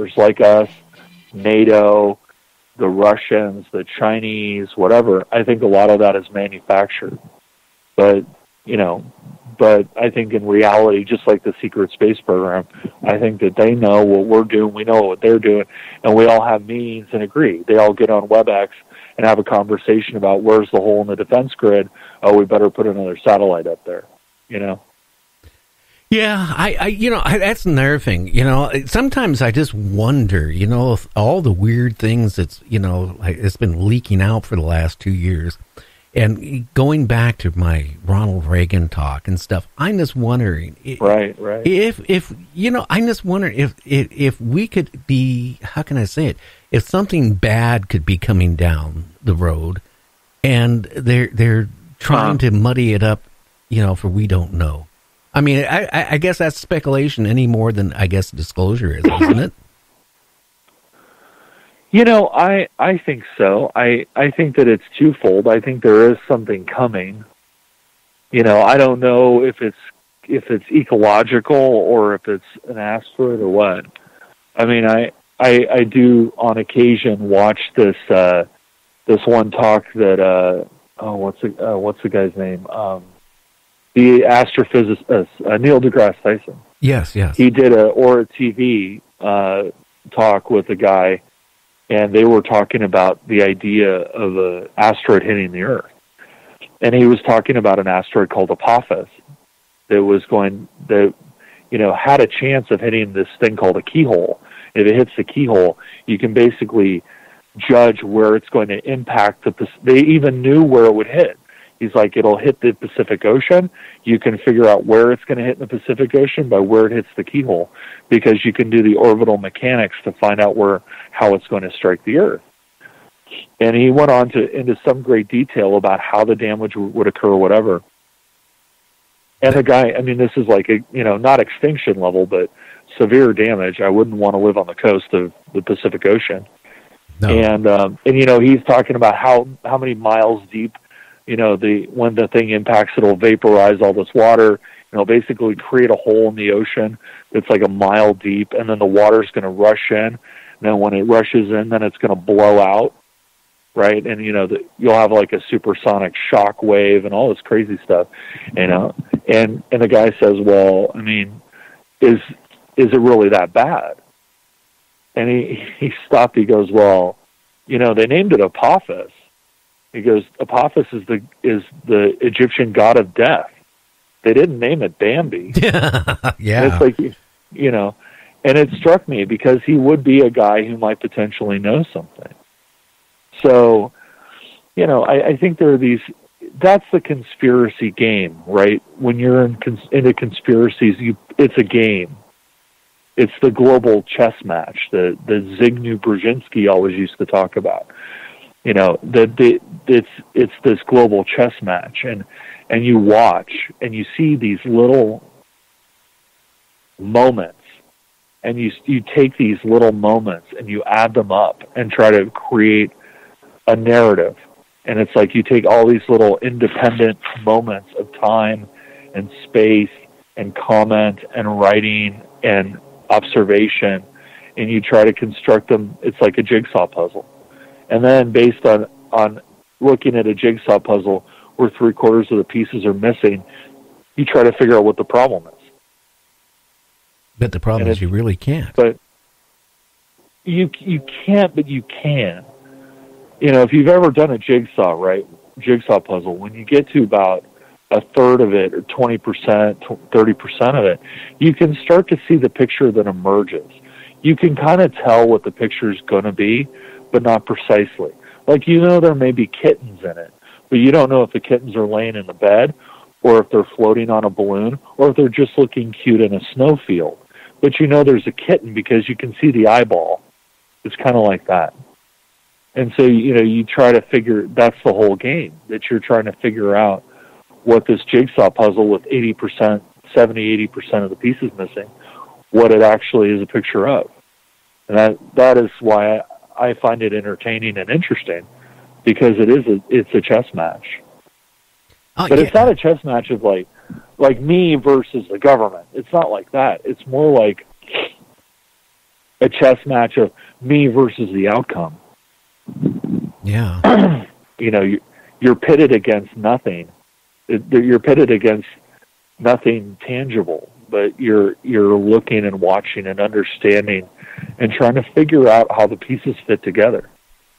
powers like us, NATO, the Russians, the Chinese, whatever. I think a lot of that is manufactured. But, but I think in reality, just like the secret space program, I think that they know what we're doing, we know what they're doing, and we all have meetings and agree. They all get on WebEx and have a conversation about where's the hole in the defense grid. Oh, we better put another satellite up there, Yeah, I that's another thing. Sometimes I just wonder, if all the weird things that's, it's been leaking out for the last 2 years. And going back to my Ronald Reagan talk and stuff, I'm just wondering, right. If I'm just wondering if we could be, how can I say it? If something bad could be coming down the road, and they're trying to muddy it up, for we don't know. I mean, I guess that's speculation any more than I guess disclosure is, isn't it? I think so. I think that it's twofold. I think there is something coming. I don't know if it's ecological or if it's an asteroid or what. I mean, I do on occasion watch this one talk that what's the guy's name? The astrophysicist Neil deGrasse Tyson. Yes. He did a TV talk with a guy. And they were talking about the idea of an asteroid hitting the Earth. And he was talking about an asteroid called Apophis that had a chance of hitting this thing called a keyhole. If it hits the keyhole, you can basically judge where it's going to impact they even knew where it would hit. He's like, it'll hit the Pacific Ocean. You can figure out where it's going to hit in the Pacific Ocean by where it hits the keyhole, because you can do the orbital mechanics to find out how it's going to strike the Earth. And he went on into some great detail about how the damage would occur, whatever. And the guy, I mean, this is like not extinction level, but severe damage. I wouldn't want to live on the coast of the Pacific Ocean. No. And he's talking about how many miles deep. When the thing impacts, it'll vaporize all this water, basically create a hole in the ocean that's like a mile deep, and then the water's going to rush in. And then when it rushes in, then it's going to blow out, right? And, you'll have like a supersonic shock wave and all this crazy stuff, And the guy says, well, I mean, is it really that bad? And he stopped. He goes, well, they named it Apophis. He goes, Apophis is the Egyptian god of death. They didn't name it Bambi. Yeah. And it's like, and it struck me because he would be a guy who might potentially know something. So, I think there are that's the conspiracy game, right? When you're into conspiracies, it's a game. It's the global chess match that Zbigniew Brzezinski always used to talk about. It's this global chess match, and you watch and you see these little moments, and you take these little moments and you add them up and try to create a narrative. And it's like you take all these little independent moments of time and space and comment and writing and observation, and you try to construct them. It's like a jigsaw puzzle. And then based on looking at a jigsaw puzzle where 3/4 of the pieces are missing, you try to figure out what the problem is. But the problem is you really can't. But you can't, but you can. If you've ever done a jigsaw puzzle, when you get to about a third of it or 20%, 30% of it, you can start to see the picture that emerges. You can kind of tell what the picture is going to be, but not precisely. Like, there may be kittens in it, but you don't know if the kittens are laying in the bed or if they're floating on a balloon or if they're just looking cute in a snowfield. But there's a kitten because you can see the eyeball. It's kind of like that. And so, you try to figure, that's the whole game, that you're trying to figure out what this jigsaw puzzle with 80%, 70, 80% of the pieces missing, what it actually is a picture of. And that is why I find it entertaining and interesting, because it's a chess match. But it's not a chess match of like me versus the government. It's not like that. It's more like a chess match of me versus the outcome. Yeah. You're pitted against nothing. You're pitted against nothing tangible, but you're looking and watching and understanding and trying to figure out how the pieces fit together.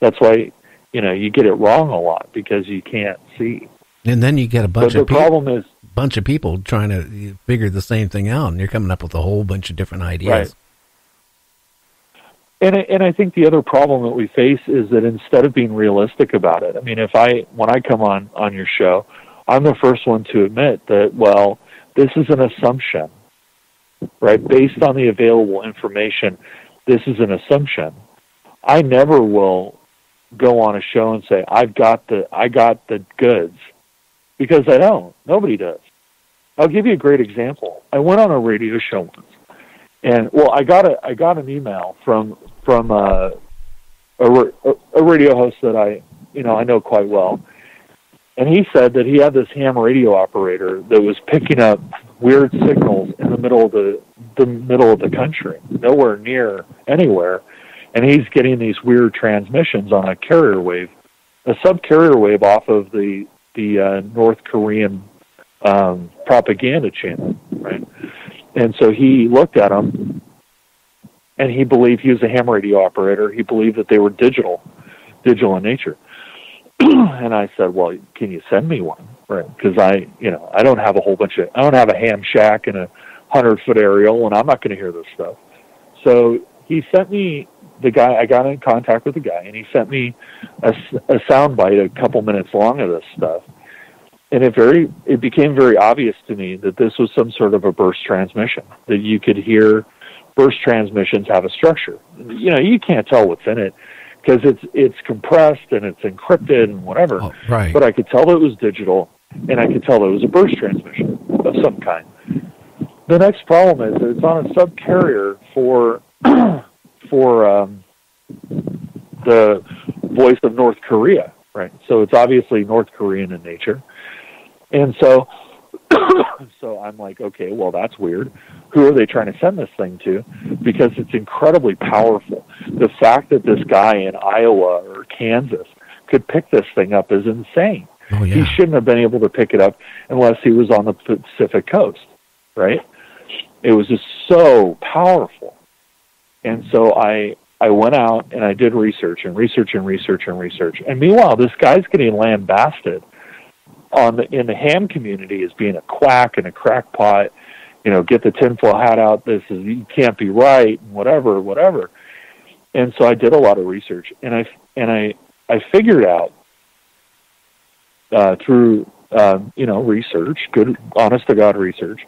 That's why, you get it wrong a lot, because you can't see. And then you get a bunch of people trying to figure the same thing out, and you're coming up with a whole bunch of different ideas. Right. And I think the other problem that we face is that instead of being realistic about it, I mean, when I come on your show, I'm the first one to admit that, well, this is an assumption, right? Based on the available information, this is an assumption. I never will go on a show and say, I got the goods, because I don't. Nobody does. I'll give you a great example. I went on a radio show once, and I got an email from a radio host that I know quite well, and he said that he had this ham radio operator that was picking up weird signals in the middle of the country, nowhere near anywhere, and he's getting these weird transmissions on a carrier wave, a sub-carrier wave off of the North Korean propaganda channel, right? And so he looked at them, and he believed, he was a ham radio operator, he believed that they were digital in nature. And I said, well, can you send me one? Right? Because I don't have I don't have a ham shack and a 100-foot aerial, and I'm not going to hear this stuff. So he sent me I got in contact with the guy, and he sent me a sound bite a couple minutes long of this stuff. And it became very obvious to me that this was some sort of a burst transmission, that you could hear burst transmissions have a structure. You can't tell what's in it, because it's compressed and it's encrypted and whatever. Oh, right. But I could tell that it was digital, and I could tell that it was a burst transmission of some kind. The next problem is that it's on a subcarrier for the voice of North Korea, right? So it's obviously North Korean in nature. And so I'm like, okay, well, that's weird. Who are they trying to send this thing to? Because it's incredibly powerful. The fact that this guy in Iowa or Kansas could pick this thing up is insane. Oh, yeah. He shouldn't have been able to pick it up unless he was on the Pacific coast, right? It was just so powerful. And so I went out and I did research. And meanwhile, this guy's getting lambasted in the ham community as being a quack and a crackpot. Get the tinfoil hat out. You can't be right, and whatever. And so I did a lot of research, and I figured out through research, good, honest to God research,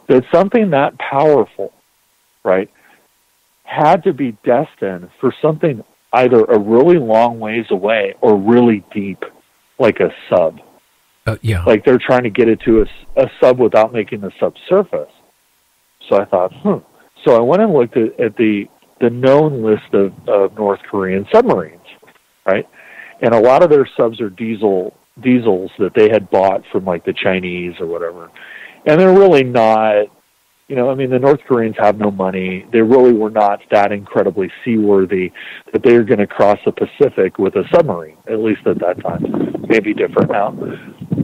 that something that powerful, right, had to be destined for something either a really long ways away or really deep, like a sub. Yeah. Like they're trying to get it to a sub without making the subsurface. So I thought, So I went and looked at the known list of North Korean submarines, right? And a lot of their subs are diesels that they had bought from like the Chinese or whatever. And they're really not, the North Koreans have no money. They really were not that incredibly seaworthy that they were going to cross the Pacific with a submarine, at least at that time. Maybe different now.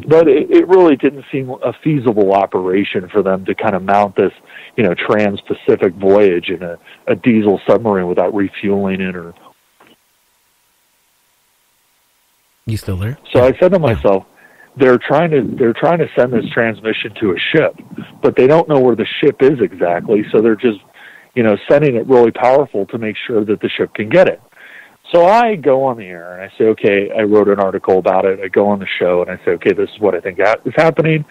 But it really didn't seem a feasible operation for them to kind of mount this, trans-Pacific voyage in a diesel submarine without refueling it or... You still there? So I said to myself, they're trying to send this transmission to a ship, but they don't know where the ship is exactly, so they're just, sending it really powerful to make sure that the ship can get it. So I go on the air and I say, okay, I wrote an article about it. I go on the show and I say, okay, this is what I think is happening.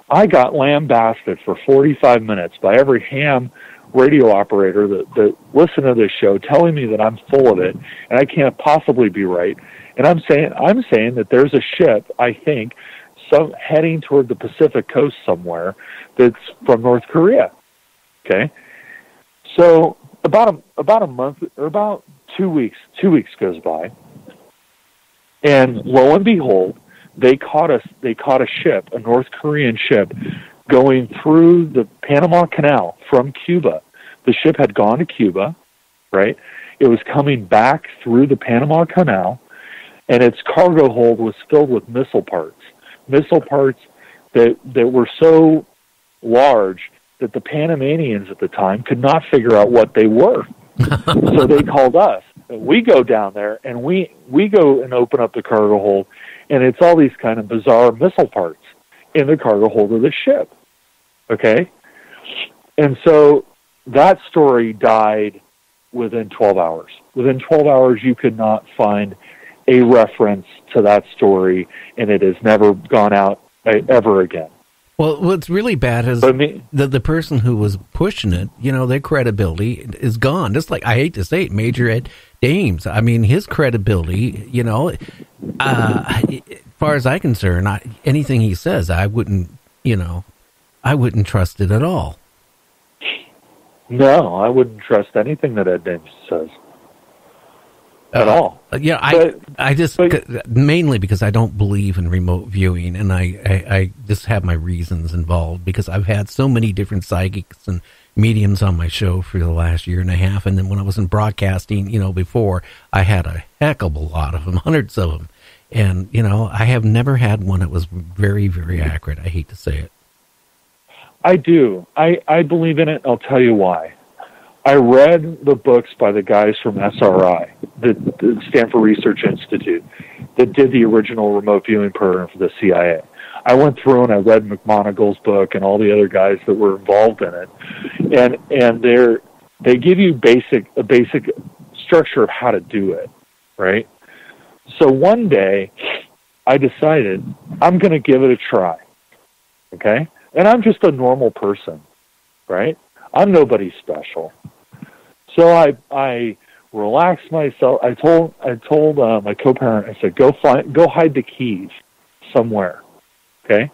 I got lambasted for 45 minutes by every ham radio operator that listened to this show telling me that I'm full of it and I can't possibly be right. And I'm saying that there's a ship, I think, heading toward the Pacific coast somewhere that's from North Korea. Okay, so about a month or about 2 weeks goes by, and lo and behold, they caught a ship, a North Korean ship, going through the Panama Canal from Cuba. The ship had gone to Cuba, right? It was coming back through the Panama Canal, and its cargo hold was filled with missile parts that were so large that the Panamanians at the time could not figure out what they were. So they called us. And we go down there, and we go and open up the cargo hold, and it's all these kind of bizarre missile parts in the cargo hold of the ship. Okay? And so that story died within 12 hours. Within 12 hours, you could not find a reference to that story, and it has never gone out ever again. Well, what's really bad is the person who was pushing it, their credibility is gone. Just like, I hate to say it, Major Ed Dames. I mean, his credibility, as far as I'm concerned, anything he says, I wouldn't trust it at all. No, I wouldn't trust anything that Ed Dames says. At all. Yeah, I just mainly because I don't believe in remote viewing, and I just have my reasons involved because I've had so many different psychics and mediums on my show for the last year and a half, and then when I was in broadcasting, before, I had a heck of a lot of them, hundreds of them, and I have never had one that was very, very accurate. I hate to say it. I do. I believe in it. I'll tell you why. I read the books by the guys from SRI, the Stanford Research Institute, that did the original remote viewing program for the CIA. I went through and I read McMonagle's book and all the other guys that were involved in it, and they give you a basic structure of how to do it, right? So one day, I decided I'm going to give it a try, okay? And I'm just a normal person, right? I'm nobody special. So I relaxed myself. I told my co-parent, I said, go hide the keys somewhere. Okay.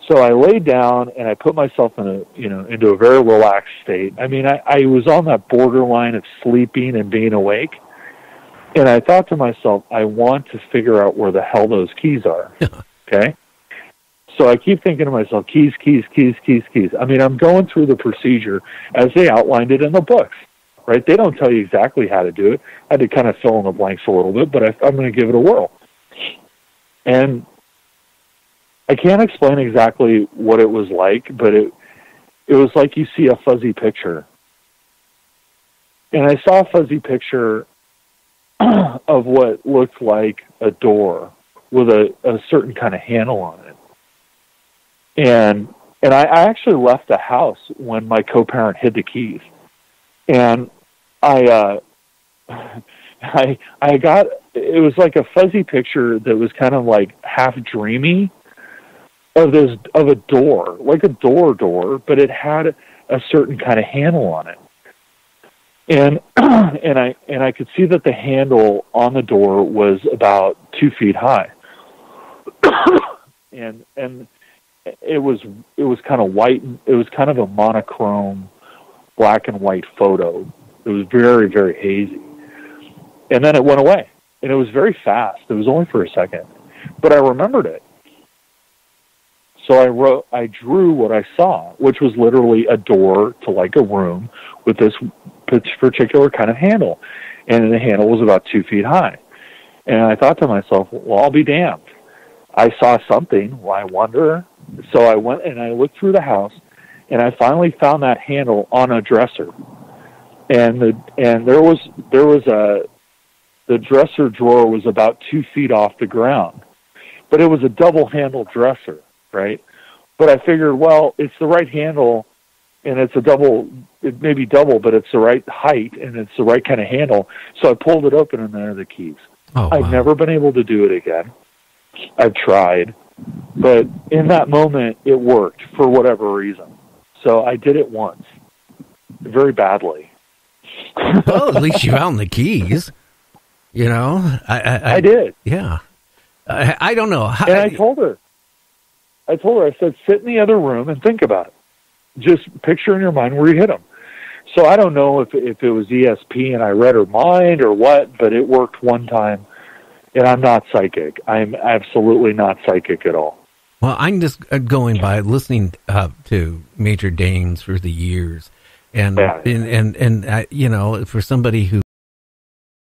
So I laid down and I put myself into a very relaxed state. I mean, I was on that borderline of sleeping and being awake. And I thought to myself, I want to figure out where the hell those keys are. Okay. So I keep thinking to myself, keys. I mean, I'm going through the procedure as they outlined it in the books, right? They don't tell you exactly how to do it. I had to kind of fill in the blanks a little bit, but I'm going to give it a whirl. And I can't explain exactly what it was like, but it was like you see a fuzzy picture. And I saw a fuzzy picture of what looked like a door with a certain kind of handle on it. And I actually left the house when my co-parent hid the keys. And I got, it was like a fuzzy picture that was kind of like half dreamy of a door, like a door, but it had a certain kind of handle on it. And I could see that the handle on the door was about 2 feet high. and it was kind of white. It was kind of a monochrome black and white photo. It was very, very hazy. And then it went away. And it was very fast. It was only for a second. But I remembered it. So I drew what I saw, which was literally a door to like a room with this particular kind of handle. And the handle was about 2 feet high. And I thought to myself, well, I'll be damned. I saw something. Well, I wonder. So I went and I looked through the house, and I finally found that handle on a dresser. And the dresser drawer was about 2 feet off the ground, but it was a double-handled dresser, right? But I figured, well, it's the right handle, and it's it may be double, but it's the right height, and it's the right kind of handle. So I pulled it open, and there are the keys. Oh, wow. I've never been able to do it again. I've tried, but in that moment, it worked for whatever reason. So I did it once, very badly. Well, at least you found the keys. I did. Yeah. I don't know. And I told her, I said, sit in the other room and think about it. Just picture in your mind where you hit them. So I don't know if it was ESP and I read her mind or what, but it worked one time. And I'm not psychic. I'm absolutely not psychic at all. Well, I'm just going by listening to Major Dames for the years. and Yeah. you know, for somebody who